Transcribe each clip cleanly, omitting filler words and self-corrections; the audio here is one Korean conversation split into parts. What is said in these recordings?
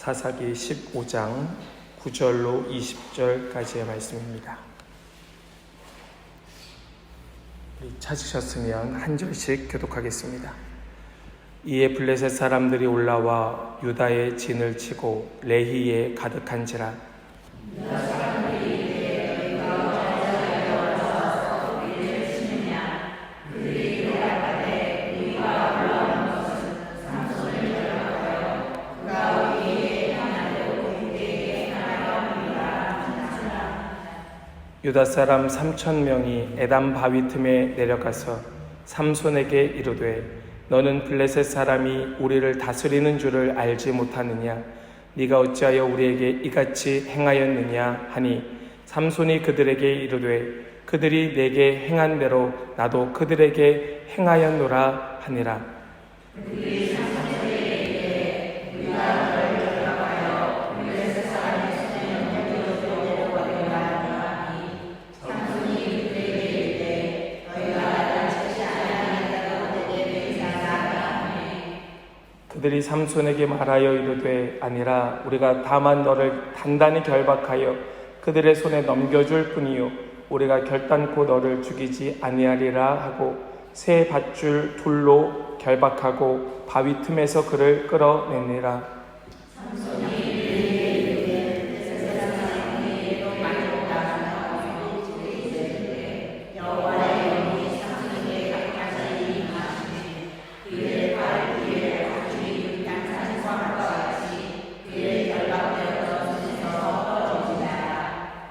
사사기 15장 9절로 20절까지의 말씀입니다. 찾으셨으면 한 절씩 교독하겠습니다. 이에 블레셋 사람들이 올라와 유다의 진을 치고 레히에 가득한지라. 유다 사람 3,000명이 에담 바위 틈에 내려가서 삼손에게 이르되 너는 블레셋 사람이 우리를 다스리는 줄을 알지 못하느냐? 네가 어찌하여 우리에게 이같이 행하였느냐 하니 삼손이 그들에게 이르되 그들이 내게 행한 대로 나도 그들에게 행하였노라 하니라. 그들이 삼손에게 말하여 이르되 아니라 우리가 다만 너를 단단히 결박하여 그들의 손에 넘겨줄 뿐이요 우리가 결단코 너를 죽이지 아니하리라 하고 새 밧줄 둘로 결박하고 바위 틈에서 그를 끌어내니라.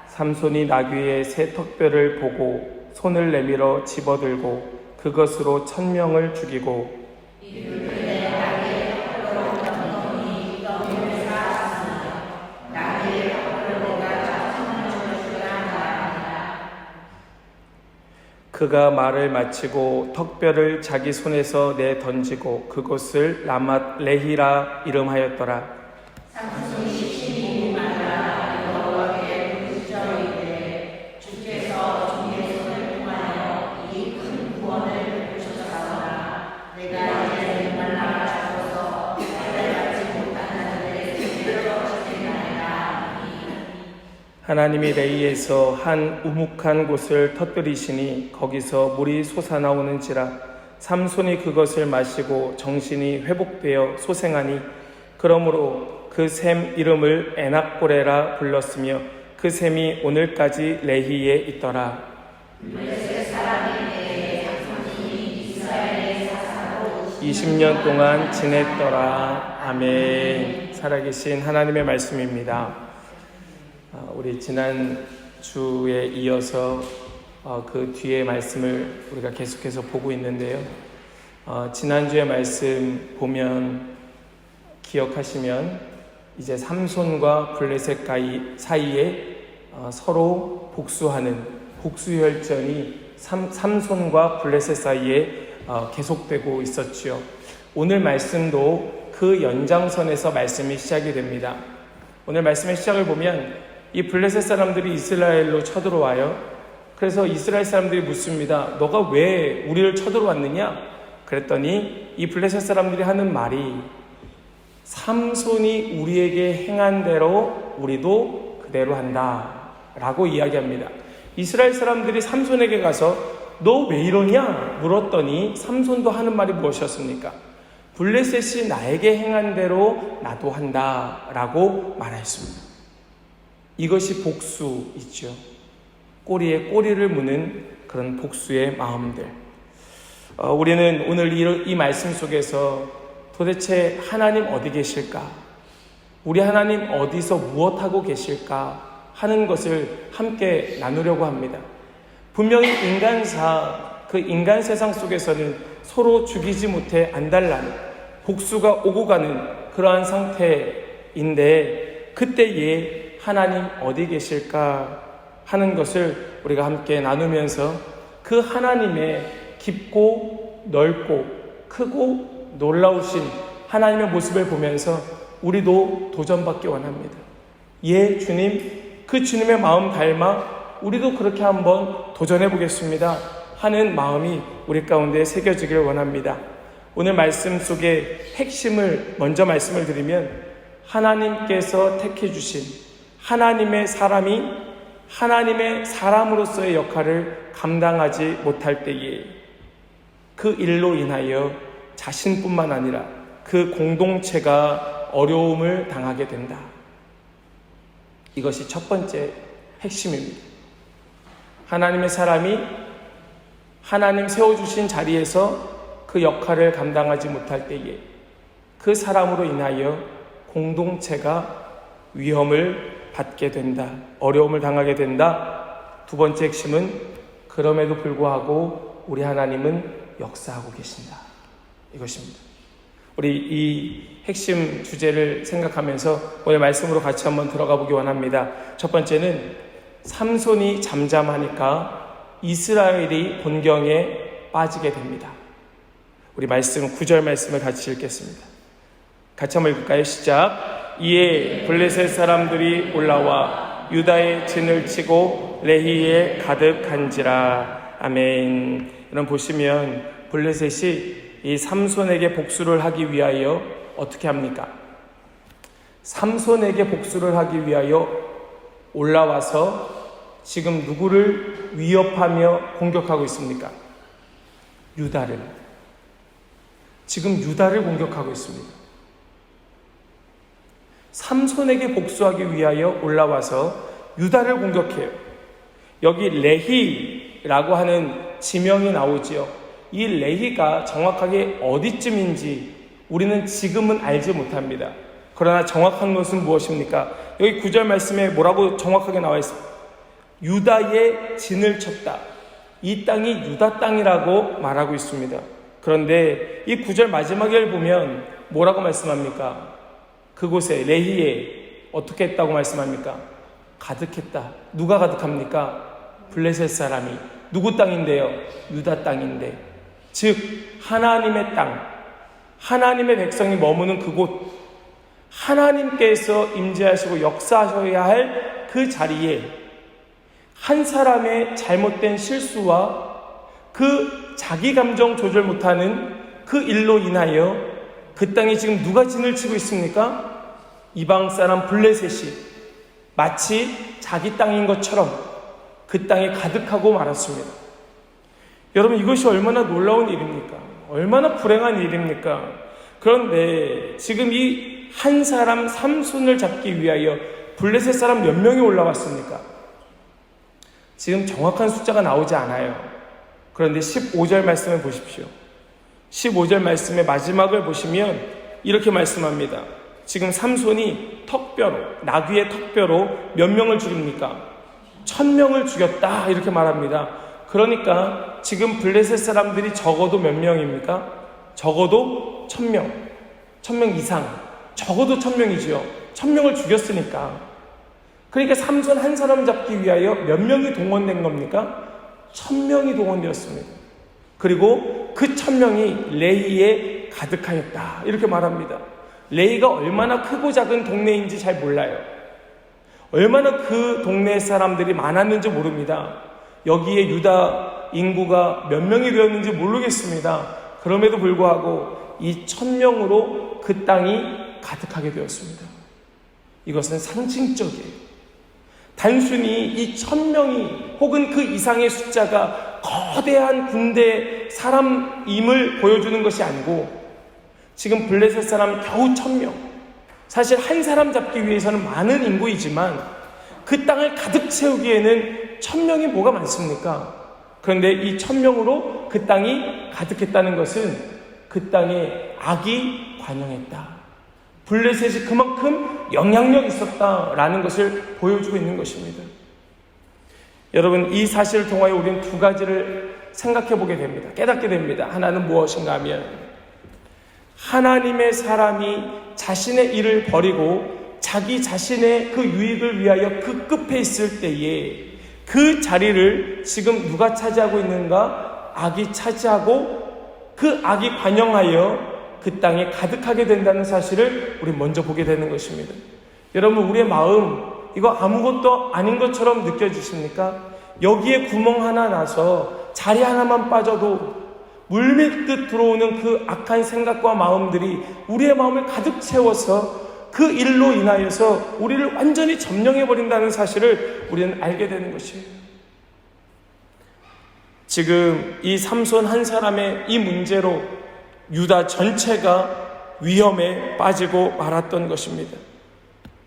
삼손이 나귀의 새 턱뼈를 보고 손을 내밀어 집어들고 그것으로 1,000명을 죽이고 그가 말을 마치고 턱뼈를 자기 손에서 내 던지고 그곳을 라맛 레히라 이름하였더라. 하나님이 레이에서 한 우묵한 곳을 터뜨리시니 거기서 물이 솟아나오는지라. 삼손이 그것을 마시고 정신이 회복되어 소생하니 그러므로 그 샘 이름을 에낙고레라 불렀으며 그 샘이 오늘까지 레히에 있더라. 20년 동안 지냈더라. 아멘. 살아계신 하나님의 말씀입니다. 우리 지난 주에 이어서 그 뒤에 말씀을 우리가 계속해서 보고 있는데요. 지난주의 말씀 보면 기억하시면 이제 삼손과 블레셋 사이에 서로 복수하는 복수혈전이 삼손과 블레셋 사이에 계속되고 있었지요. 오늘 말씀도 그 연장선에서 말씀이 시작이 됩니다. 오늘 말씀의 시작을 보면 이 블레셋 사람들이 이스라엘로 쳐들어와요. 그래서 이스라엘 사람들이 묻습니다. 너가 왜 우리를 쳐들어왔느냐? 그랬더니 이 블레셋 사람들이 하는 말이 삼손이 우리에게 행한 대로 우리도 그대로 한다 라고 이야기합니다. 이스라엘 사람들이 삼손에게 가서 너 왜 이러냐? 물었더니 삼손도 하는 말이 무엇이었습니까? 블레셋이 나에게 행한 대로 나도 한다 라고 말하였습니다. 이것이 복수이죠. 꼬리에 꼬리를 무는 그런 복수의 마음들. 우리는 오늘 이 말씀 속에서 도대체 하나님 어디 계실까? 우리 하나님 어디서 무엇하고 계실까? 하는 것을 함께 나누려고 합니다. 분명히 그 인간 세상 속에서는 서로 죽이지 못해 안달나는 복수가 오고 가는 그러한 상태인데 그때에 하나님 어디 계실까 하는 것을 우리가 함께 나누면서 그 하나님의 깊고 넓고 크고 놀라우신 하나님의 모습을 보면서 우리도 도전받기 원합니다. 예, 주님, 그 주님의 마음 닮아 우리도 그렇게 한번 도전해 보겠습니다 하는 마음이 우리 가운데 새겨지길 원합니다. 오늘 말씀 속에 핵심을 먼저 말씀을 드리면 하나님께서 택해 주신 하나님의 사람이 하나님의 사람으로서의 역할을 감당하지 못할 때에 그 일로 인하여 자신뿐만 아니라 그 공동체가 어려움을 당하게 된다. 이것이 첫 번째 핵심입니다. 하나님의 사람이 하나님 세워주신 자리에서 그 역할을 감당하지 못할 때에 그 사람으로 인하여 공동체가 위험을 받게 된다. 어려움을 당하게 된다. 두 번째 핵심은 그럼에도 불구하고 우리 하나님은 역사하고 계신다. 이것입니다. 우리 이 핵심 주제를 생각하면서 오늘 말씀으로 같이 한번 들어가 보기 원합니다. 첫 번째는 삼손이 잠잠하니까 이스라엘이 곤경에 빠지게 됩니다. 우리 말씀 9절 말씀을 같이 읽겠습니다. 같이 한번 읽을까요? 시작. 이에 블레셋 사람들이 올라와 유다의 진을 치고 레히에 가득한지라. 아멘. 여러분 보시면 블레셋이 이 삼손에게 복수를 하기 위하여 어떻게 합니까? 삼손에게 복수를 하기 위하여 올라와서 지금 누구를 위협하며 공격하고 있습니까? 유다를. 지금 유다를 공격하고 있습니다. 삼손에게 복수하기 위하여 올라와서 유다를 공격해요. 여기 레히라고 하는 지명이 나오지요. 이 레히가 정확하게 어디쯤인지 우리는 지금은 알지 못합니다. 그러나 정확한 것은 무엇입니까? 여기 9절 말씀에 뭐라고 정확하게 나와 있습니다. 유다의 진을 쳤다. 이 땅이 유다 땅이라고 말하고 있습니다. 그런데 이 9절 마지막을 보면 뭐라고 말씀합니까? 그곳에 레히에 어떻게 했다고 말씀합니까? 가득했다. 누가 가득합니까? 블레셋 사람이. 누구 땅인데요? 유다 땅인데. 즉 하나님의 땅, 하나님의 백성이 머무는 그곳, 하나님께서 임재하시고 역사하셔야 할 그 자리에 한 사람의 잘못된 실수와 그 자기 감정 조절 못하는 그 일로 인하여 그 땅에 지금 누가 진을 치고 있습니까? 이방 사람 블레셋이 마치 자기 땅인 것처럼 그 땅에 가득하고 말았습니다. 여러분 이것이 얼마나 놀라운 일입니까? 얼마나 불행한 일입니까? 그런데 지금 이 한 사람 삼손을 잡기 위하여 블레셋 사람 몇 명이 올라왔습니까? 지금 정확한 숫자가 나오지 않아요. 그런데 15절 말씀을 보십시오. 15절 말씀의 마지막을 보시면 이렇게 말씀합니다. 지금 삼손이 턱뼈로, 나귀의 턱뼈로 몇 명을 죽입니까? 1000명을 죽였다 이렇게 말합니다. 그러니까 지금 블레셋 사람들이 적어도 몇 명입니까? 적어도 1000명, 1000명 이상, 적어도 1000명이지요. 1000명을 죽였으니까. 그러니까 삼손 한 사람 잡기 위하여 몇 명이 동원된 겁니까? 1000명이 동원되었습니다. 그리고 그 1000명이 레히에 가득하였다 이렇게 말합니다. 레히가 얼마나 크고 작은 동네인지 잘 몰라요. 얼마나 그 동네 사람들이 많았는지 모릅니다. 여기에 유다 인구가 몇 명이 되었는지 모르겠습니다. 그럼에도 불구하고 이 1000명으로 그 땅이 가득하게 되었습니다. 이것은 상징적이에요. 단순히 이 1000명이 혹은 그 이상의 숫자가 거대한 군대 사람임을 보여주는 것이 아니고 지금 블레셋 사람 겨우 1000명, 사실 한 사람 잡기 위해서는 많은 인구이지만 그 땅을 가득 채우기에는 1000명이 뭐가 많습니까? 그런데 이 1000명으로 그 땅이 가득했다는 것은 그 땅에 악이 관영했다. 블레셋이 그만큼 영향력이 있었다라는 것을 보여주고 있는 것입니다. 여러분 이 사실을 통하여 우리는 두 가지를 생각해 보게 됩니다. 깨닫게 됩니다. 하나는 무엇인가 하면 하나님의 사람이 자신의 일을 버리고 자기 자신의 그 유익을 위하여 급급해 있을 때에 그 자리를 지금 누가 차지하고 있는가? 악이 차지하고 그 악이 관영하여 그 땅에 가득하게 된다는 사실을 우리 먼저 보게 되는 것입니다. 여러분 우리의 마음 이거 아무것도 아닌 것처럼 느껴지십니까? 여기에 구멍 하나 나서 자리 하나만 빠져도 물밀듯 들어오는 그 악한 생각과 마음들이 우리의 마음을 가득 채워서 그 일로 인하여서 우리를 완전히 점령해버린다는 사실을 우리는 알게 되는 것이에요. 지금 이 삼손 한 사람의 이 문제로 유다 전체가 위험에 빠지고 말았던 것입니다.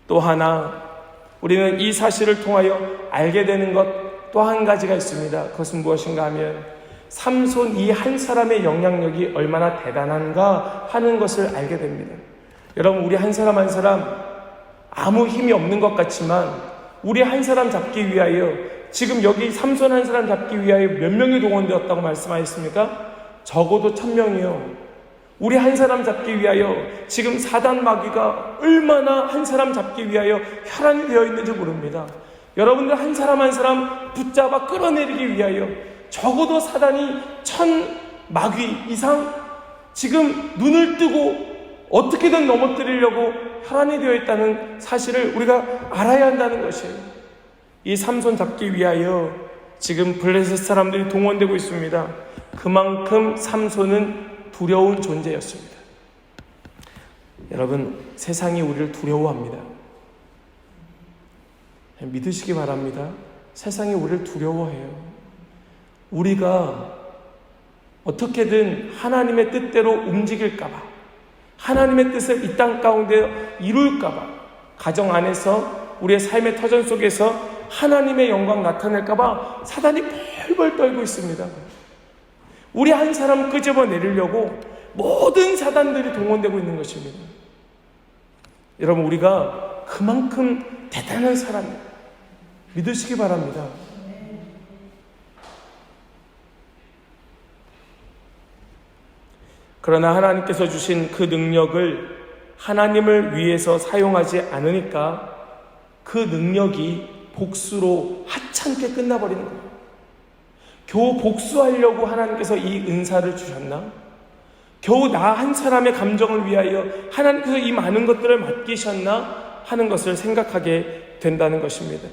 또 하나 우리는 이 사실을 통하여 알게 되는 것 또 한 가지가 있습니다. 그것은 무엇인가 하면 삼손 이 한 사람의 영향력이 얼마나 대단한가 하는 것을 알게 됩니다. 여러분, 우리 한 사람 한 사람 아무 힘이 없는 것 같지만 우리 한 사람 잡기 위하여, 지금 여기 삼손 한 사람 잡기 위하여 몇 명이 동원되었다고 말씀하셨습니까? 적어도 1000명이요. 우리 한 사람 잡기 위하여 지금 사단 마귀가 얼마나 한 사람 잡기 위하여 혈안이 되어 있는지 모릅니다. 여러분들 한 사람 한 사람 붙잡아 끌어내리기 위하여 적어도 사단이 1000 마귀 이상 지금 눈을 뜨고 어떻게든 넘어뜨리려고 혈안이 되어 있다는 사실을 우리가 알아야 한다는 것이에요. 이 삼손 잡기 위하여 지금 블레셋 사람들이 동원되고 있습니다. 그만큼 삼손은 두려운 존재였습니다. 여러분, 세상이 우리를 두려워합니다. 믿으시기 바랍니다. 세상이 우리를 두려워해요. 우리가 어떻게든 하나님의 뜻대로 움직일까봐, 하나님의 뜻을 이 땅 가운데 이룰까봐, 가정 안에서 우리의 삶의 터전 속에서 하나님의 영광 나타낼까봐 사단이 벌벌 떨고 있습니다. 우리 한 사람 끄집어내리려고 모든 사단들이 동원되고 있는 것입니다. 여러분, 우리가 그만큼 대단한 사람입니다. 믿으시기 바랍니다. 그러나 하나님께서 주신 그 능력을 하나님을 위해서 사용하지 않으니까 그 능력이 복수로 하찮게 끝나버리는 거예요. 겨우 복수하려고 하나님께서 이 은사를 주셨나? 겨우 나 한 사람의 감정을 위하여 하나님께서 이 많은 것들을 맡기셨나? 하는 것을 생각하게 된다는 것입니다.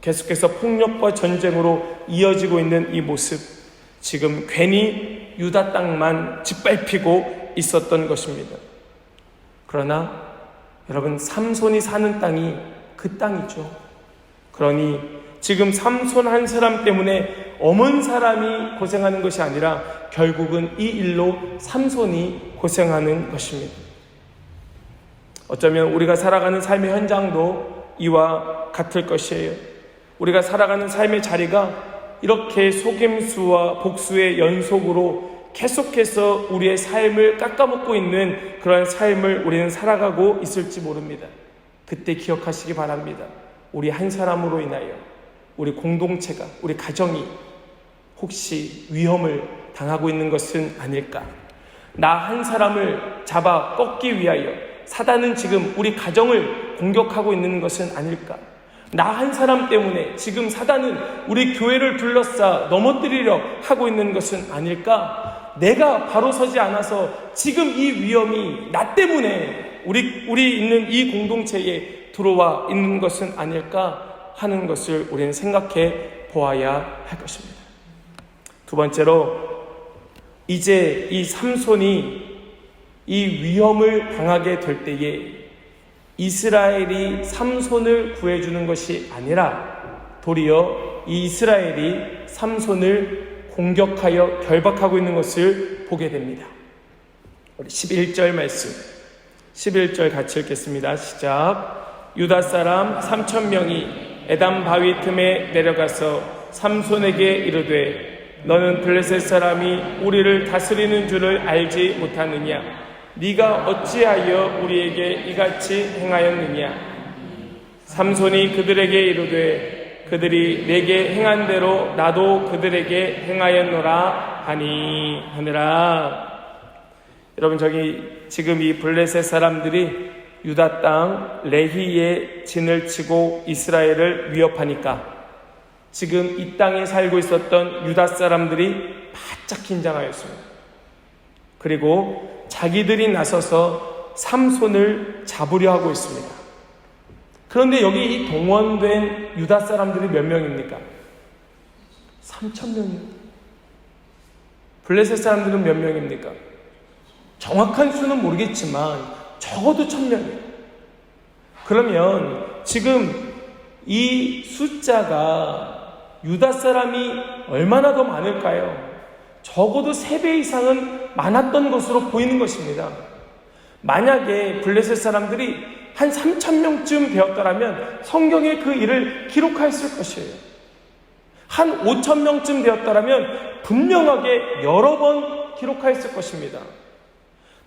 계속해서 폭력과 전쟁으로 이어지고 있는 이 모습, 지금 괜히 유다 땅만 짓밟히고 있었던 것입니다. 그러나 여러분, 삼손이 사는 땅이 그 땅이죠. 그러니 지금 삼손 한 사람 때문에 엄은 사람이 고생하는 것이 아니라 결국은 이 일로 삼손이 고생하는 것입니다. 어쩌면 우리가 살아가는 삶의 현장도 이와 같을 것이에요. 우리가 살아가는 삶의 자리가 이렇게 속임수와 복수의 연속으로 계속해서 우리의 삶을 깎아먹고 있는 그런 삶을 우리는 살아가고 있을지 모릅니다. 그때 기억하시기 바랍니다. 우리 한 사람으로 인하여 우리 공동체가, 우리 가정이 혹시 위험을 당하고 있는 것은 아닐까? 나 한 사람을 잡아 꺾기 위하여 사단은 지금 우리 가정을 공격하고 있는 것은 아닐까? 나 한 사람 때문에 지금 사단은 우리 교회를 둘러싸 넘어뜨리려 하고 있는 것은 아닐까? 내가 바로 서지 않아서 지금 이 위험이 나 때문에 우리 있는 이 공동체에 들어와 있는 것은 아닐까 하는 것을 우리는 생각해 보아야 할 것입니다. 두 번째로, 이제 이 삼손이 이 위험을 당하게 될 때에 이스라엘이 삼손을 구해주는 것이 아니라 도리어 이 이스라엘이 삼손을 공격하여 결박하고 있는 것을 보게 됩니다. 우리 11절 말씀, 11절 같이 읽겠습니다. 시작. 유다 사람 3000명이 에담 바위 틈에 내려가서 삼손에게 이르되 너는 블레셋 사람이 우리를 다스리는 줄을 알지 못하느냐? 네가 어찌하여 우리에게 이같이 행하였느냐? 삼손이 그들에게 이르되 그들이 내게 행한 대로 나도 그들에게 행하였노라 하니라. 여러분, 저기 지금 이 블레셋 사람들이 유다 땅 레히에 진을 치고 이스라엘을 위협하니까 지금 이 땅에 살고 있었던 유다 사람들이 바짝 긴장하였습니다. 그리고 자기들이 나서서 삼손을 잡으려 하고 있습니다. 그런데 여기 이 동원된 유다 사람들이 몇 명입니까? 3000명입니다. 블레셋 사람들은 몇 명입니까? 정확한 수는 모르겠지만 적어도 1000명이에요. 그러면 지금 이 숫자가 유다 사람이 얼마나 더 많을까요? 적어도 3배 이상은 많았던 것으로 보이는 것입니다. 만약에 블레셋 사람들이 한 3,000명쯤 되었더라면 성경에 그 일을 기록하였을 것이에요. 한 5,000명쯤 되었더라면 분명하게 여러 번 기록하였을 것입니다.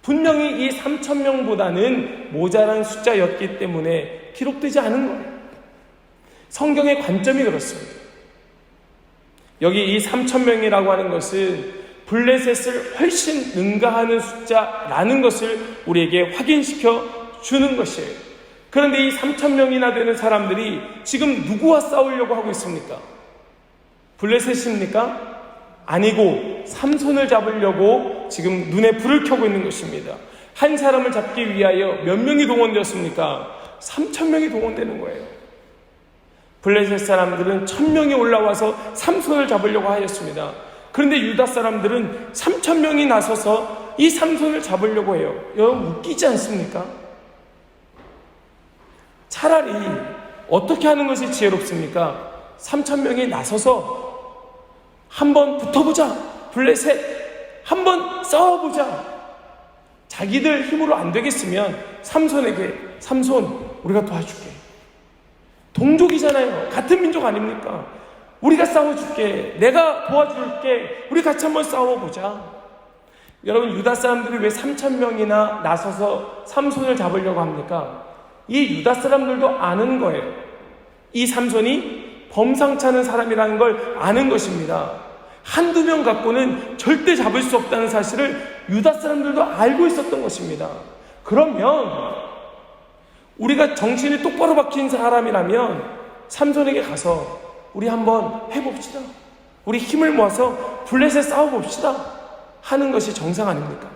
분명히 이 3,000명보다는 모자란 숫자였기 때문에 기록되지 않은 거예요. 성경의 관점이 그렇습니다. 여기 이 3,000명이라고 하는 것은 블레셋을 훨씬 능가하는 숫자라는 것을 우리에게 확인시켜 주는 것이에요. 그런데 이 3,000명이나 되는 사람들이 지금 누구와 싸우려고 하고 있습니까? 블레셋입니까? 아니고 삼손을 잡으려고 지금 눈에 불을 켜고 있는 것입니다. 한 사람을 잡기 위하여 몇 명이 동원되었습니까? 3,000명이 동원되는 거예요. 블레셋 사람들은 1,000명이 올라와서 삼손을 잡으려고 하였습니다. 그런데 유다 사람들은 3,000명이 나서서 이 삼손을 잡으려고 해요. 여러분 웃기지 않습니까? 차라리 어떻게 하는 것이 지혜롭습니까? 3,000명이 나서서 한번 붙어보자. 블레셋 한번 싸워보자. 자기들 힘으로 안 되겠으면 삼손에게 삼손 우리가 도와줄게. 동족이잖아요. 같은 민족 아닙니까? 우리가 싸워줄게. 내가 도와줄게. 우리 같이 한번 싸워보자. 여러분 유다 사람들이 왜 3,000명이나 나서서 삼손을 잡으려고 합니까? 이 유다 사람들도 아는 거예요. 이 삼손이 범상치 않은 사람이라는 걸 아는 것입니다. 한두 명 갖고는 절대 잡을 수 없다는 사실을 유다 사람들도 알고 있었던 것입니다. 그러면 우리가 정신이 똑바로 박힌 사람이라면 삼손에게 가서 우리 한번 해봅시다. 우리 힘을 모아서 블레셋 싸워봅시다 하는 것이 정상 아닙니까?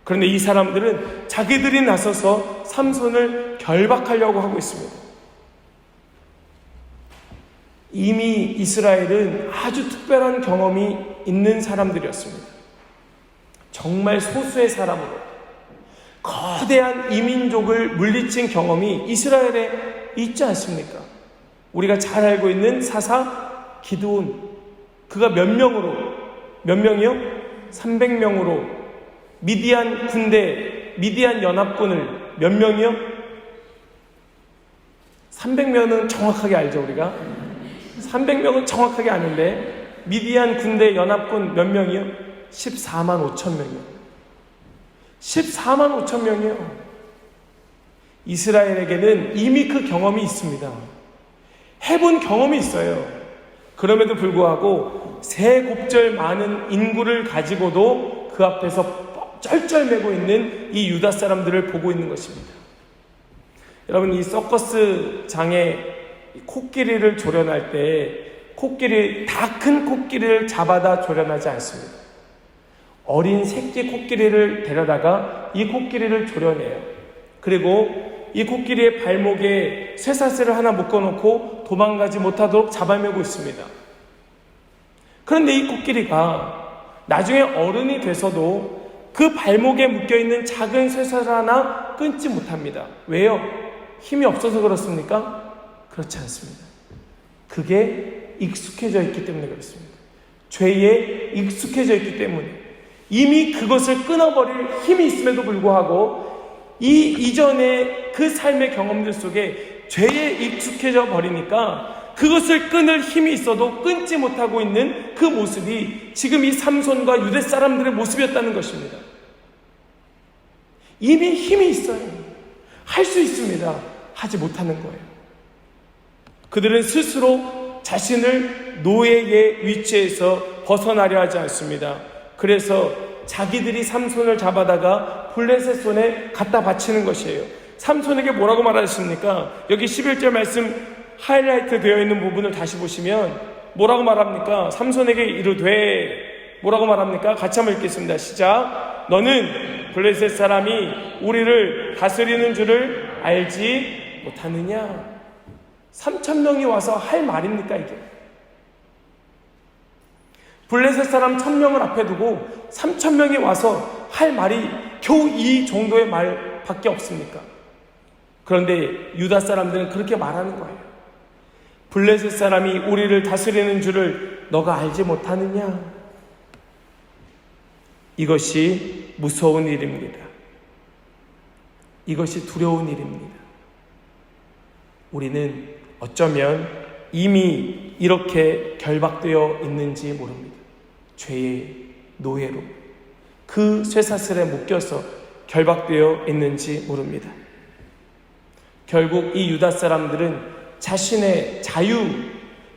그런데 이 사람들은 자기들이 나서서 삼손을 결박하려고 하고 있습니다. 이미 이스라엘은 아주 특별한 경험이 있는 사람들이었습니다. 정말 소수의 사람으로 거대한 이민족을 물리친 경험이 이스라엘에 있지 않습니까? 우리가 잘 알고 있는 사사 기드온, 그가 몇 명이요? 300명으로 미디안 군대, 미디안 연합군을 몇 명이요? 300명은 정확하게 알죠 우리가? 300명은 정확하게 아는데 미디안 군대 연합군 몇 명이요? 14만 5천 명이요. 14만 5천 명이요. 이스라엘에게는 이미 그 경험이 있습니다. 해본 경험이 있어요. 그럼에도 불구하고 세 곱절 많은 인구를 가지고도 그 앞에서 쩔쩔매고 있는 이 유다 사람들을 보고 있는 것입니다. 여러분 이 서커스 장에 코끼리를 조련할 때 다 큰 코끼리를 잡아다 조련하지 않습니다. 어린 새끼 코끼리를 데려다가 이 코끼리를 조련해요. 그리고 이 코끼리의 발목에 쇠사슬을 하나 묶어놓고 도망가지 못하도록 잡아매고 있습니다. 그런데 이 코끼리가 나중에 어른이 돼서도 그 발목에 묶여있는 작은 쇠사슬 하나 끊지 못합니다. 왜요? 힘이 없어서 그렇습니까? 그렇지 않습니다. 그게 익숙해져 있기 때문에 그렇습니다. 죄에 익숙해져 있기 때문에 이미 그것을 끊어버릴 힘이 있음에도 불구하고 이전의 그 삶의 경험들 속에 죄에 익숙해져 버리니까 그것을 끊을 힘이 있어도 끊지 못하고 있는 그 모습이 지금 이 삼손과 유대 사람들의 모습이었다는 것입니다. 이미 힘이 있어요. 할 수 있습니다. 하지 못하는 거예요. 그들은 스스로 자신을 노예의 위치에서 벗어나려 하지 않습니다. 그래서 자기들이 삼손을 잡아다가 블레셋 손에 갖다 바치는 것이에요. 삼손에게 뭐라고 말하셨습니까? 여기 11절 말씀 하이라이트 되어 있는 부분을 다시 보시면 뭐라고 말합니까? 삼손에게 이르되 뭐라고 말합니까? 같이 한번 읽겠습니다. 시작. 너는 블레셋 사람이 우리를 다스리는 줄을 알지 못하느냐? 3,000명이 와서 할 말입니까 이게? 블레셋 사람 1,000명을 앞에 두고 3,000명이 와서 할 말이 겨우 이 정도의 말밖에 없습니까? 그런데 유다 사람들은 그렇게 말하는 거예요. 블레셋 사람이 우리를 다스리는 줄을 너가 알지 못하느냐? 이것이 무서운 일입니다. 이것이 두려운 일입니다. 우리는 어쩌면 이미 이렇게 결박되어 있는지 모릅니다. 죄의 노예로 그 쇠사슬에 묶여서 결박되어 있는지 모릅니다. 결국 이 유다 사람들은 자신의 자유,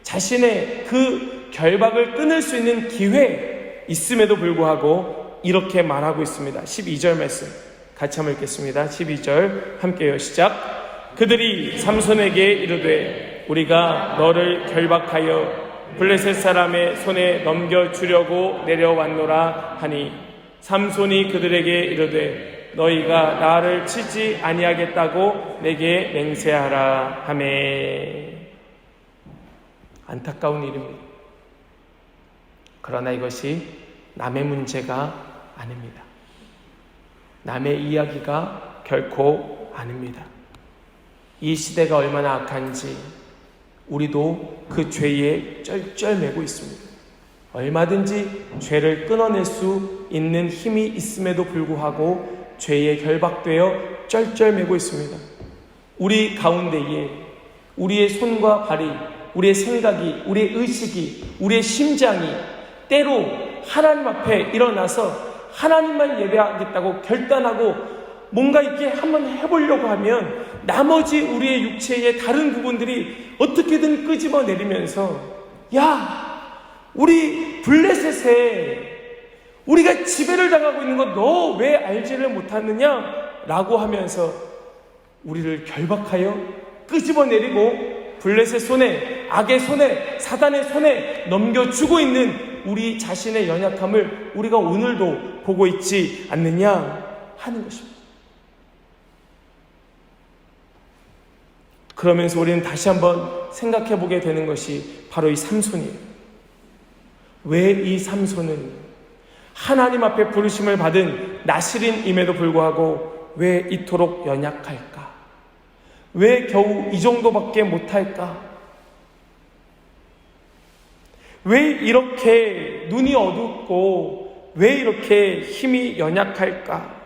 자신의 그 결박을 끊을 수 있는 기회 있음에도 불구하고 이렇게 말하고 있습니다. 12절 말씀 같이 한번 읽겠습니다. 12절 함께요. 시작. 그들이 삼손에게 이르되 우리가 너를 결박하여 블레셋 사람의 손에 넘겨주려고 내려왔노라 하니 삼손이 그들에게 이르되 너희가 나를 치지 아니하겠다고 내게 맹세하라 하매. 안타까운 일입니다. 그러나 이것이 남의 문제가 아닙니다. 남의 이야기가 결코 아닙니다. 이 시대가 얼마나 악한지 우리도 그 죄에 쩔쩔매고 있습니다. 얼마든지 죄를 끊어낼 수 있는 힘이 있음에도 불구하고 죄에 결박되어 쩔쩔매고 있습니다. 우리 가운데에 우리의 손과 발이, 우리의 생각이, 우리의 의식이, 우리의 심장이 때로 하나님 앞에 일어나서 하나님만 예배하겠다고 결단하고 뭔가 이렇게 한번 해보려고 하면 나머지 우리의 육체의 다른 부분들이 어떻게든 끄집어내리면서 야, 우리 블레셋에 우리가 지배를 당하고 있는 거 너 왜 알지를 못하느냐? 라고 하면서 우리를 결박하여 끄집어내리고 블레셋 손에, 악의 손에, 사단의 손에 넘겨주고 있는 우리 자신의 연약함을 우리가 오늘도 보고 있지 않느냐 하는 것입니다. 그러면서 우리는 다시 한번 생각해 보게 되는 것이 바로 이 삼손이에요. 왜 이 삼손은 하나님 앞에 부르심을 받은 나실인임에도 불구하고 왜 이토록 연약할까? 왜 겨우 이 정도밖에 못할까? 왜 이렇게 눈이 어둡고 왜 이렇게 힘이 연약할까?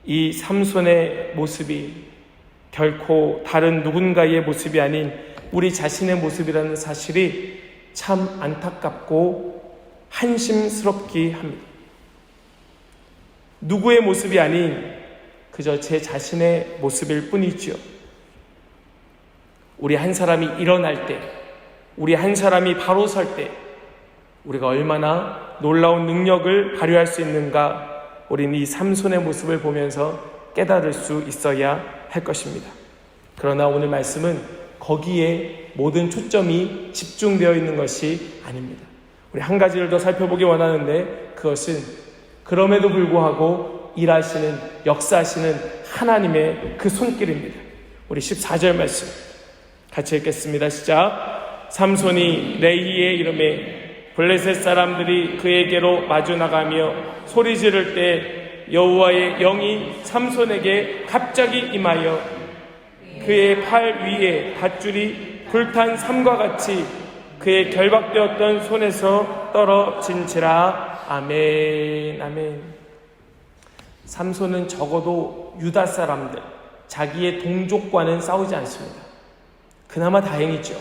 이 삼손의 모습이 결코 다른 누군가의 모습이 아닌 우리 자신의 모습이라는 사실이 참 안타깝고 한심스럽게 합니다. 누구의 모습이 아닌 그저 제 자신의 모습일 뿐이지요. 우리 한 사람이 일어날 때, 우리 한 사람이 바로 설 때 우리가 얼마나 놀라운 능력을 발휘할 수 있는가, 우리는 이 삼손의 모습을 보면서 깨달을 수 있어야 할 것입니다. 그러나 오늘 말씀은 거기에 모든 초점이 집중되어 있는 것이 아닙니다. 우리 한 가지를 더 살펴보기 원하는데 그것은 그럼에도 불구하고 일하시는, 역사하시는 하나님의 그 손길입니다. 우리 14절 말씀 같이 읽겠습니다. 시작. 삼손이 레이의 이름에 블레셋 사람들이 그에게로 마주 나가며 소리 지를 때 여호와의 영이 삼손에게 갑자기 임하여 그의 팔 위에 밧줄이 불탄 삼과 같이 그의 결박되었던 손에서 떨어진지라. 아멘. 아멘. 삼손은 적어도 유다 사람들, 자기의 동족과는 싸우지 않습니다. 그나마 다행이죠.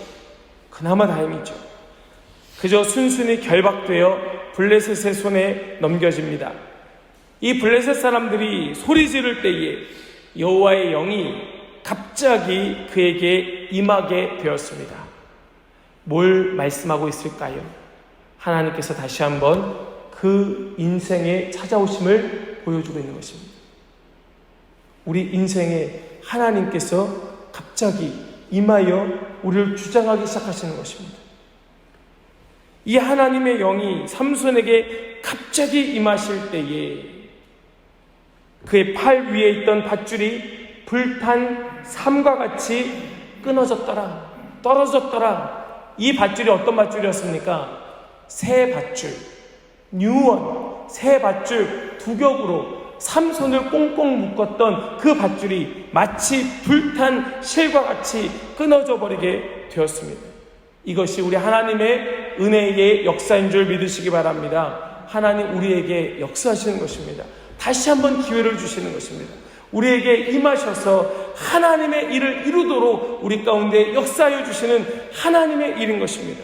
그나마 다행이죠. 그저 순순히 결박되어 블레셋의 손에 넘겨집니다. 이 블레셋 사람들이 소리 지를 때에 여호와의 영이 갑자기 그에게 임하게 되었습니다. 뭘 말씀하고 있을까요? 하나님께서 다시 한번 그 인생의 찾아오심을 보여주고 있는 것입니다. 우리 인생에 하나님께서 갑자기 임하여 우리를 주장하기 시작하시는 것입니다. 이 하나님의 영이 삼손에게 갑자기 임하실 때에 그의 팔 위에 있던 밧줄이 불탄 삼과 같이 끊어졌더라, 떨어졌더라. 이 밧줄이 어떤 밧줄이었습니까? 새 밧줄, 뉴원, 새 밧줄 두 겹으로 삼손을 꽁꽁 묶었던 그 밧줄이 마치 불탄 실과 같이 끊어져 버리게 되었습니다. 이것이 우리 하나님의 은혜의 역사인 줄 믿으시기 바랍니다. 하나님 우리에게 역사하시는 것입니다. 다시 한번 기회를 주시는 것입니다. 우리에게 임하셔서 하나님의 일을 이루도록 우리 가운데 역사하여 주시는 하나님의 일인 것입니다.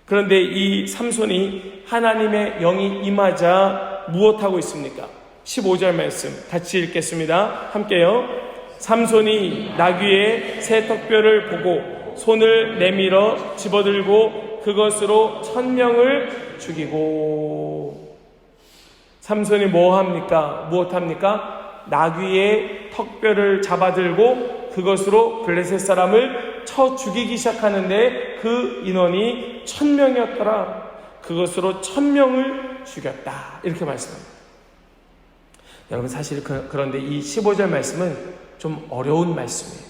그런데 이 삼손이 하나님의 영이 임하자 무엇하고 있습니까? 15절 말씀 같이 읽겠습니다. 함께요. 삼손이 나귀의 새 턱뼈를 보고 손을 내밀어 집어들고 그것으로 1000명을 죽이고. 삼손이 뭐합니까? 무엇합니까? 나귀의 턱뼈를 잡아들고 그것으로 블레셋 사람을 쳐 죽이기 시작하는데 그 인원이 1000명이었더라. 그것으로 1000명을 죽였다. 이렇게 말씀합니다. 여러분 사실 그런데 이 15절 말씀은 좀 어려운 말씀이에요.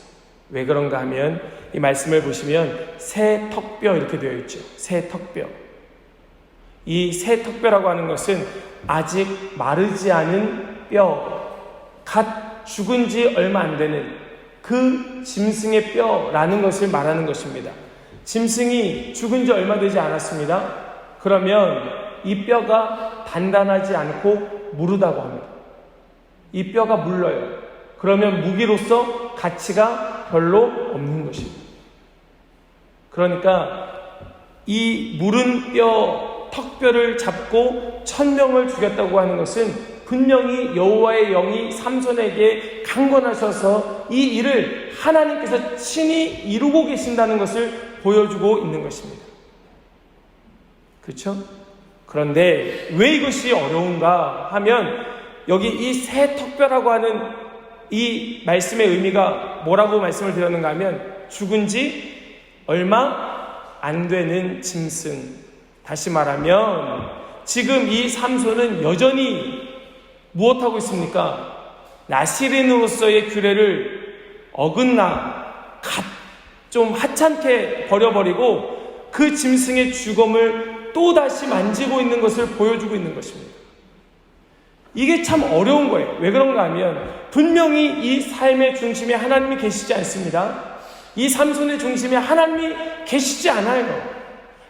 왜 그런가 하면 이 말씀을 보시면 새 턱뼈 이렇게 되어 있죠. 새 턱뼈. 이 새 턱뼈라고 하는 것은 아직 마르지 않은 뼈, 갓 죽은 지 얼마 안 되는 그 짐승의 뼈라는 것을 말하는 것입니다. 짐승이 죽은 지 얼마 되지 않았습니다. 그러면 이 뼈가 단단하지 않고 무르다고 합니다. 이 뼈가 물러요. 그러면 무기로서 가치가 별로 없는 것입니다. 그러니까 이 무른 뼈, 턱뼈를 잡고 1000명을 죽였다고 하는 것은 분명히 여호와의 영이 삼손에게 강권하셔서 이 일을 하나님께서 친히 이루고 계신다는 것을 보여주고 있는 것입니다. 그렇죠? 그런데 왜 이것이 어려운가 하면 여기 이 새 턱뼈라고 하는 이 말씀의 의미가 뭐라고 말씀을 드렸는가 하면 죽은 지 얼마 안 되는 짐승. 다시 말하면 지금 이 삼손은 여전히 무엇하고 있습니까? 나시린으로서의 규례를 어긋나 좀 하찮게 버려버리고 그 짐승의 죽음을 또다시 만지고 있는 것을 보여주고 있는 것입니다. 이게 참 어려운 거예요. 왜 그런가 하면 분명히 이 삶의 중심에 하나님이 계시지 않습니다. 이 삼손의 중심에 하나님이 계시지 않아요.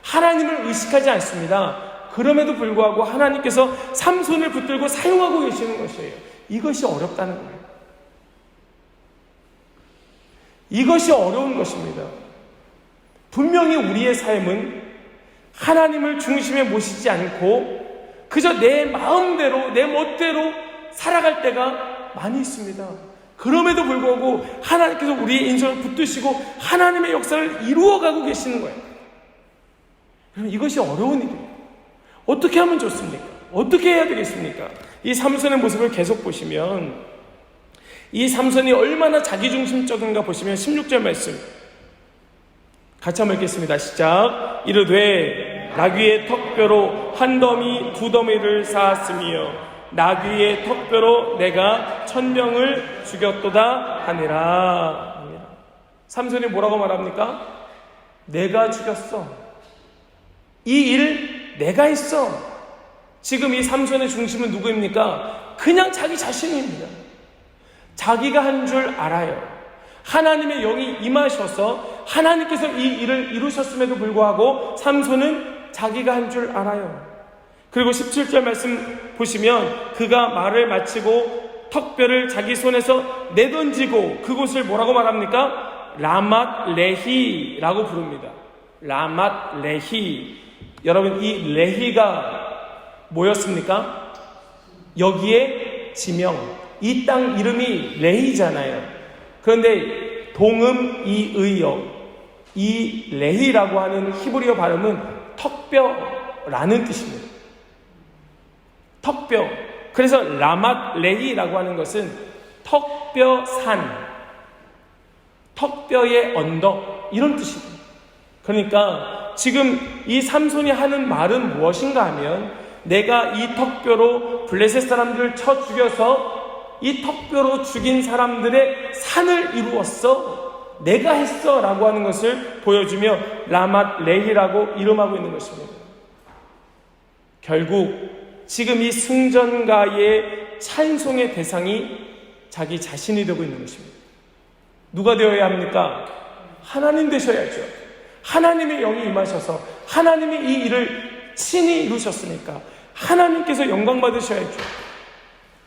하나님을 의식하지 않습니다. 그럼에도 불구하고 하나님께서 삼손을 붙들고 사용하고 계시는 것이에요. 이것이 어렵다는 거예요. 이것이 어려운 것입니다. 분명히 우리의 삶은 하나님을 중심에 모시지 않고 그저 내 마음대로 내 멋대로 살아갈 때가 많이 있습니다. 그럼에도 불구하고 하나님께서 우리의 인생을 붙드시고 하나님의 역사를 이루어가고 계시는 거예요. 그럼 이것이 어려운 일이에요. 어떻게 하면 좋습니까? 어떻게 해야 되겠습니까? 이 삼손의 모습을 계속 보시면 이 삼손이 얼마나 자기중심적인가 보시면 16절 말씀 같이 한번 읽겠습니다. 시작. 이르되 나귀의 턱뼈로 한 더미 두 더미를 쌓았으며 나귀의 턱뼈로 내가 1000명을 죽였도다 하니라. 삼손이 뭐라고 말합니까? 내가 죽였어. 이 일 내가 했어. 지금 이 삼손의 중심은 누구입니까? 그냥 자기 자신입니다. 자기가 한 줄 알아요. 하나님의 영이 임하셔서 하나님께서 이 일을 이루셨음에도 불구하고 삼손은 자기가 한 줄 알아요. 그리고 17절 말씀 보시면 그가 말을 마치고 턱뼈를 자기 손에서 내던지고 그곳을 뭐라고 말합니까? 라맛 레히라고 부릅니다. 라맛 레히. 여러분 이 레히가 뭐였습니까? 여기에 지명. 이 땅 이름이 레히잖아요. 그런데 동음 이의어 이 레히라고 하는 히브리어 발음은 턱뼈라는 뜻입니다. 턱뼈. 그래서 라맛 레히라고 하는 것은 턱뼈산, 턱뼈의 언덕 이런 뜻입니다. 그러니까 지금 이 삼손이 하는 말은 무엇인가 하면 내가 이 턱뼈로 블레셋 사람들을 쳐 죽여서 이 턱뼈로 죽인 사람들의 산을 이루었어. 내가 했어 라고 하는 것을 보여주며 라맛 레히라고 이름하고 있는 것입니다. 결국 지금 이 승전가의 찬송의 대상이 자기 자신이 되고 있는 것입니다. 누가 되어야 합니까? 하나님 되셔야죠. 하나님의 영이 임하셔서 하나님이 이 일을 친히 이루셨으니까 하나님께서 영광 받으셔야죠.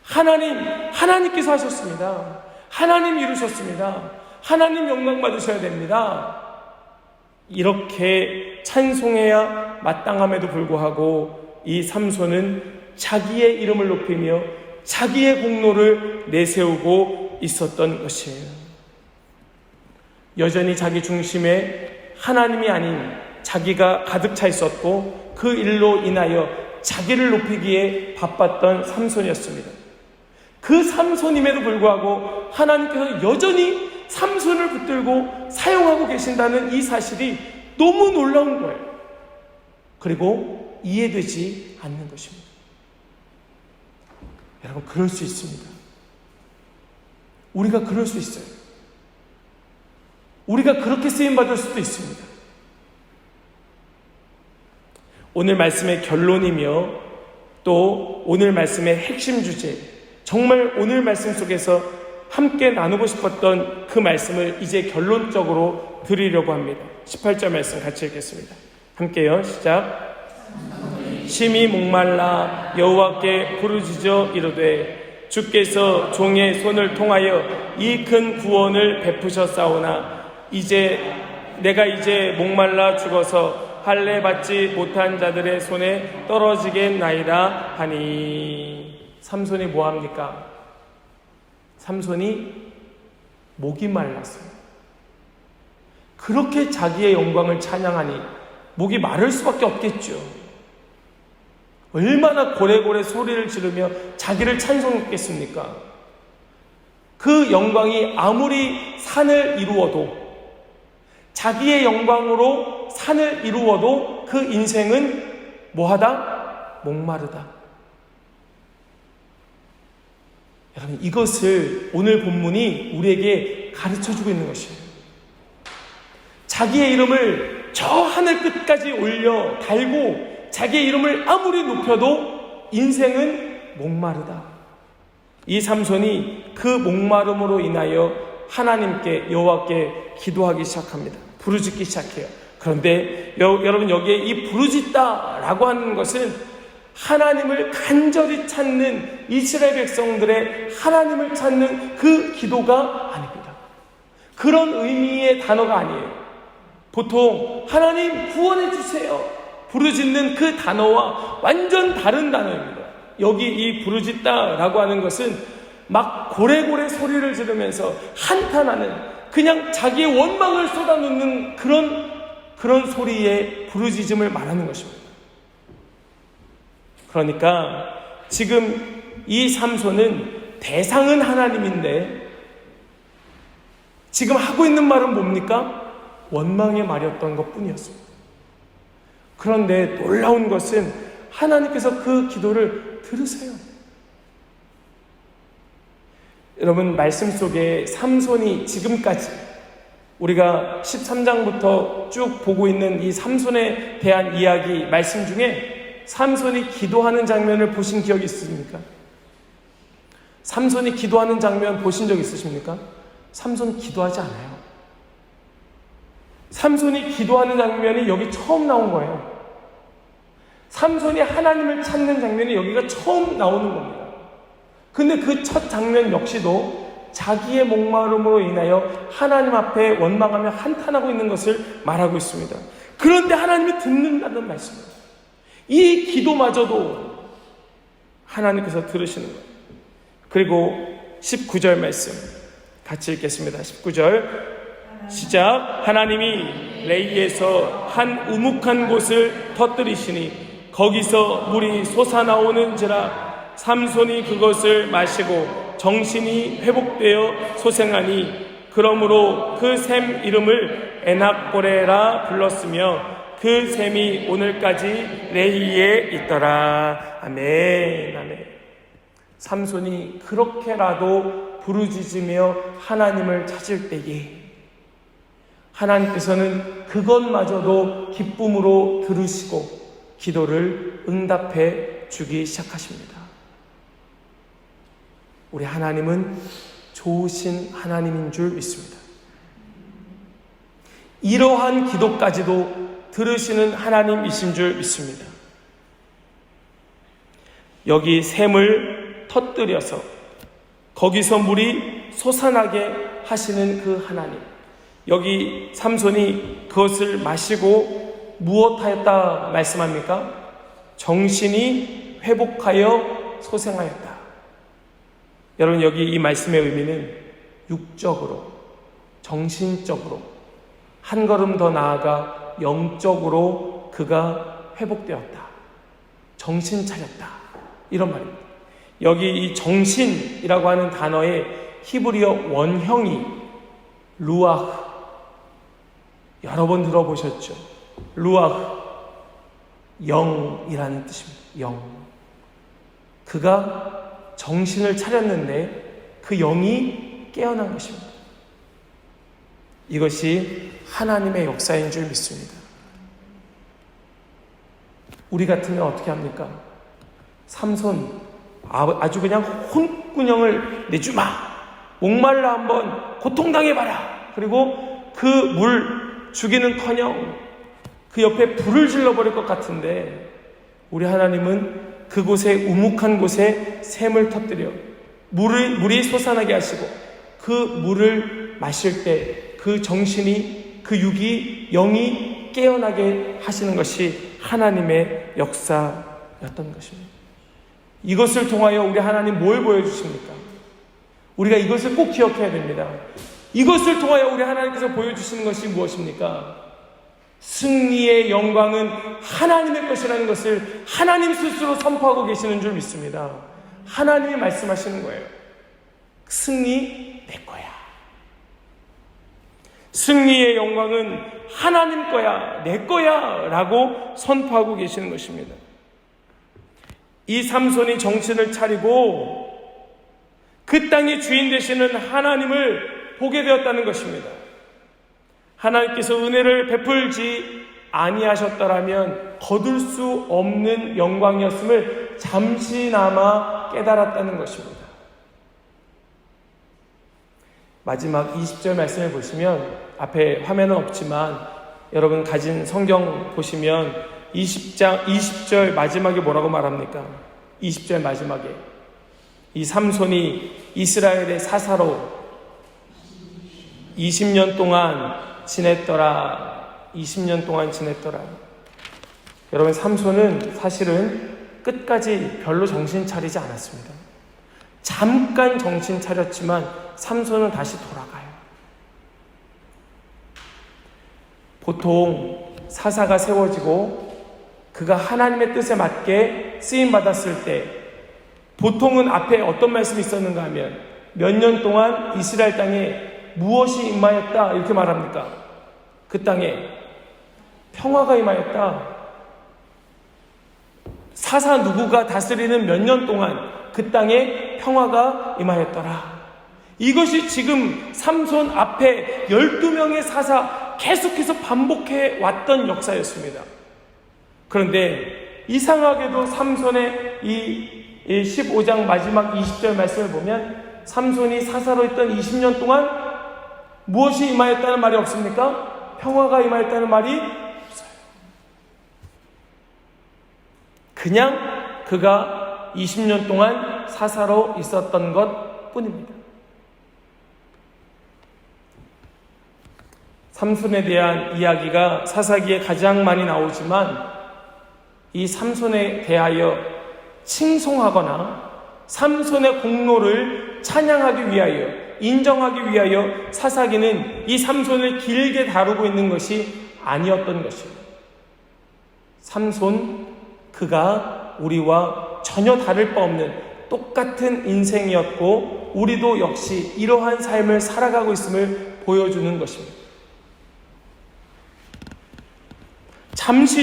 하나님께서 하셨습니다. 하나님 이루셨습니다. 하나님 영광 받으셔야 됩니다. 이렇게 찬송해야 마땅함에도 불구하고 이 삼손은 자기의 이름을 높이며 자기의 공로를 내세우고 있었던 것이에요. 여전히 자기 중심에 하나님이 아닌 자기가 가득 차 있었고 그 일로 인하여 자기를 높이기에 바빴던 삼손이었습니다. 그 삼손임에도 불구하고 하나님께서 여전히 삼손을 붙들고 사용하고 계신다는 이 사실이 너무 놀라운 거예요. 그리고 이해되지 않는 것입니다. 여러분, 그럴 수 있습니다. 우리가 그럴 수 있어요. 우리가 그렇게 쓰임받을 수도 있습니다. 오늘 말씀의 결론이며 또 오늘 말씀의 핵심 주제, 정말 오늘 말씀 속에서 함께 나누고 싶었던 그 말씀을 이제 결론적으로 드리려고 합니다. 18절 말씀 같이 읽겠습니다. 함께요. 시작. 심히 목말라 여호와께 부르짖어 이르되 주께서 종의 손을 통하여 이 큰 구원을 베푸셨사오나 내가 이제 목말라 죽어서 할례 받지 못한 자들의 손에 떨어지겠나이다 하니. 삼손이 뭐합니까? 삼손이 목이 말랐어요. 그렇게 자기의 영광을 찬양하니 목이 마를 수밖에 없겠죠. 얼마나 고래고래 소리를 지르며 자기를 찬송했겠습니까? 그 영광이 아무리 산을 이루어도, 자기의 영광으로 산을 이루어도 그 인생은 뭐하다? 목마르다. 여러분, 이것을 오늘 본문이 우리에게 가르쳐주고 있는 것이에요. 자기의 이름을 저 하늘 끝까지 올려 달고 자기의 이름을 아무리 높여도 인생은 목마르다. 이 삼손이 그 목마름으로 인하여 하나님께, 여호와께 기도하기 시작합니다. 부르짖기 시작해요. 그런데 여러분, 여기에 이 부르짖다라고 하는 것은 하나님을 간절히 찾는 이스라엘 백성들의 하나님을 찾는 그 기도가 아닙니다. 그런 의미의 단어가 아니에요. 보통 하나님 구원해 주세요 부르짖는 그 단어와 완전 다른 단어입니다. 여기 이 부르짖다라고 하는 것은 막 고래고래 소리를 지르면서 한탄하는, 그냥 자기의 원망을 쏟아놓는 그런 소리의 부르짖음을 말하는 것입니다. 그러니까 지금 이 삼손은 대상은 하나님인데 지금 하고 있는 말은 뭡니까? 원망의 말이었던 것뿐이었습니다. 그런데 놀라운 것은 하나님께서 그 기도를 들으세요. 여러분, 말씀 속에 삼손이 지금까지 우리가 13장부터 쭉 보고 있는 이 삼손에 대한 이야기 말씀 중에 삼손이 기도하는 장면을 보신 기억이 있으십니까? 삼손이 기도하는 장면 보신 적 있으십니까? 삼손 기도하지 않아요. 삼손이 기도하는 장면이 여기 처음 나온 거예요. 삼손이 하나님을 찾는 장면이 여기가 처음 나오는 겁니다. 근데 그 첫 장면 역시도 자기의 목마름으로 인하여 하나님 앞에 원망하며 한탄하고 있는 것을 말하고 있습니다. 그런데 하나님이 듣는다는 말씀입니다. 이 기도마저도 하나님께서 들으시는 거예요. 그리고 19절 말씀 같이 읽겠습니다. 19절 시작. 하나님이 레이에서 한 우묵한 곳을 터뜨리시니 거기서 물이 솟아나오는지라. 삼손이 그것을 마시고 정신이 회복되어 소생하니 그러므로 그 샘 이름을 에낙고레라 불렀으며 그 샘이 오늘까지 레이에 있더라. 아멘, 아멘. 삼손이 그렇게라도 부르짖으며 하나님을 찾을 때에 하나님께서는 그것마저도 기쁨으로 들으시고 기도를 응답해 주기 시작하십니다. 우리 하나님은 좋으신 하나님인 줄 믿습니다. 이러한 기도까지도 들으시는 하나님이신 줄 믿습니다. 여기 샘을 터뜨려서 거기서 물이 솟아나게 하시는 그 하나님, 여기 삼손이 그것을 마시고 무엇하였다 말씀합니까? 정신이 회복하여 소생하였다. 여러분, 여기 이 말씀의 의미는 육적으로, 정신적으로 한 걸음 더 나아가 영적으로 그가 회복되었다, 정신 차렸다, 이런 말입니다. 여기 이 정신이라고 하는 단어의 히브리어 원형이 루아흐, 여러 번 들어보셨죠? 루아흐, 영이라는 뜻입니다. 영. 그가 정신을 차렸는데 그 영이 깨어난 것입니다. 이것이 하나님의 역사인 줄 믿습니다. 우리 같으면 어떻게 합니까? 삼손, 아주 그냥 혼꾸녕을 내주마, 목말라 한번 고통당해봐라, 그리고 그 물 죽이는커녕 그 옆에 불을 질러버릴 것 같은데, 우리 하나님은 그곳에 우묵한 곳에 샘을 터뜨려 물이 솟아나게 하시고 그 물을 마실 때 그 정신이, 그 육이, 영이 깨어나게 하시는 것이 하나님의 역사였던 것입니다. 이것을 통하여 우리 하나님 뭘 보여주십니까? 우리가 이것을 꼭 기억해야 됩니다. 이것을 통하여 우리 하나님께서 보여주시는 것이 무엇입니까? 승리의 영광은 하나님의 것이라는 것을 하나님 스스로 선포하고 계시는 줄 믿습니다. 하나님이 말씀하시는 거예요. 승리 내 거야. 승리의 영광은 하나님 거야, 내 거야 라고 선포하고 계시는 것입니다. 이 삼손이 정신을 차리고 그 땅의 주인 되시는 하나님을 보게 되었다는 것입니다. 하나님께서 은혜를 베풀지 아니하셨더라면 거둘 수 없는 영광이었음을 잠시나마 깨달았다는 것입니다. 마지막 20절 말씀을 보시면, 앞에 화면은 없지만 여러분 가진 성경 보시면 20절 마지막에 뭐라고 말합니까? 20절 마지막에 이 삼손이 이스라엘의 사사로 20년 동안 지냈더라. 20년 동안 지냈더라. 여러분, 삼손은 사실은 끝까지 별로 정신 차리지 않았습니다. 잠깐 정신 차렸지만 삼손은 다시 돌아가요. 보통 사사가 세워지고 그가 하나님의 뜻에 맞게 쓰임받았을 때 보통은 앞에 어떤 말씀이 있었는가 하면 몇 년 동안 이스라엘 땅에 무엇이 임하였다 이렇게 말합니까? 그 땅에 평화가 임하였다. 사사 누구가 다스리는 몇 년 동안 그 땅에 평화가 임하였더라. 이것이 지금 삼손 앞에 12명의 사사 계속해서 반복해 왔던 역사였습니다. 그런데 이상하게도 삼손의 이 15장 마지막 20절 말씀을 보면 삼손이 사사로 있던 20년 동안 무엇이 임하였다는 말이 없습니까? 평화가 임하였다는 말이 없어요. 그냥 그가 20년 동안 사사로 있었던 것 뿐입니다. 삼손에 대한 이야기가 사사기에 가장 많이 나오지만 이 삼손에 대하여 칭송하거나 삼손의 공로를 찬양하기 위하여, 인정하기 위하여 사사기는 이 삼손을 길게 다루고 있는 것이 아니었던 것입니다. 삼손, 그가 우리와 전혀 다를 바 없는 똑같은 인생이었고 우리도 역시 이러한 삶을 살아가고 있음을 보여주는 것입니다.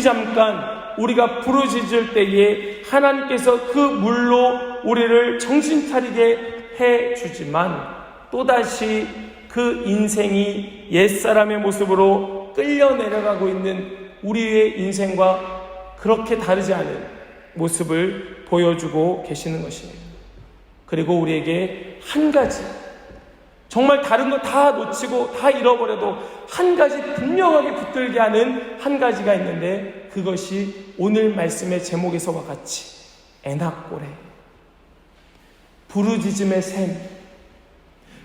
잠깐 우리가 부르짖을 때에 하나님께서 그 물로 우리를 정신 차리게 해주지만 또다시 그 인생이 옛사람의 모습으로 끌려 내려가고 있는 우리의 인생과 그렇게 다르지 않은 모습을 보여주고 계시는 것입니다. 그리고 우리에게 한 가지, 정말 다른 거 다 놓치고 다 잃어버려도 한 가지 분명하게 붙들게 하는 한 가지가 있는데, 그것이 오늘 말씀의 제목에서와 같이 에낙고레, 부르짖음의 샘,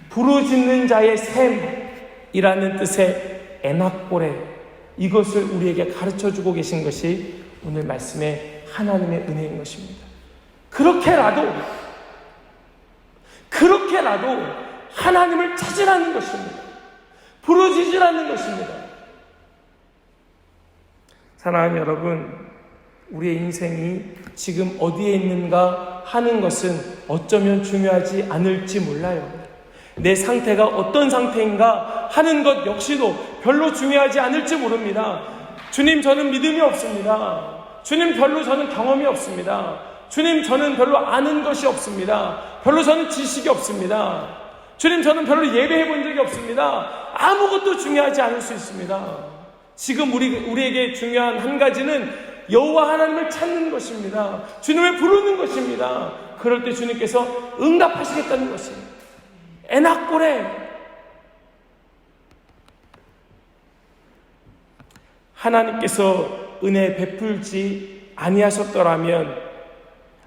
부르짖는 자의 샘이라는 뜻의 에낙고레, 이것을 우리에게 가르쳐주고 계신 것이 오늘 말씀의 하나님의 은혜인 것입니다. 그렇게라도 하나님을 찾으라는 것입니다. 부르짖으라는 것입니다. 사랑하는 여러분, 우리의 인생이 지금 어디에 있는가 하는 것은 어쩌면 중요하지 않을지 몰라요. 내 상태가 어떤 상태인가 하는 것 역시도 별로 중요하지 않을지 모릅니다. 주님, 저는 믿음이 없습니다. 주님, 별로 저는 경험이 없습니다. 주님, 저는 별로 아는 것이 없습니다. 별로 저는 지식이 없습니다. 주님, 저는 별로 예배해 본 적이 없습니다. 아무것도 중요하지 않을 수 있습니다. 지금 우리에게 중요한 한 가지는 여호와 하나님을 찾는 것입니다. 주님을 부르는 것입니다. 그럴 때 주님께서 응답하시겠다는 것입니다. 에낙고레, 하나님께서 은혜 베풀지 아니하셨더라면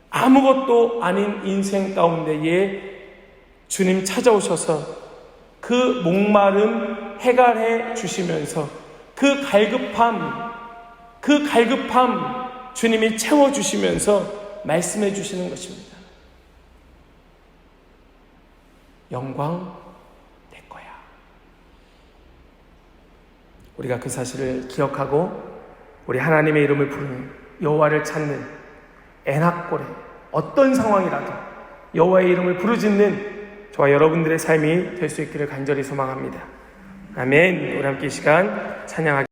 아무것도 아닌 인생 가운데에 주님 찾아오셔서 그 목마름 해결해 주시면서 그 갈급함 주님이 채워주시면서 말씀해 주시는 것입니다. 영광 내 거야. 우리가 그 사실을 기억하고 우리 하나님의 이름을 부르는, 여호와를 찾는 에낙고레, 어떤 상황이라도 여호와의 이름을 부르짖는 저와 여러분들의 삶이 될 수 있기를 간절히 소망합니다. 아멘. 우리 함께 이 시간 찬양하겠습니다.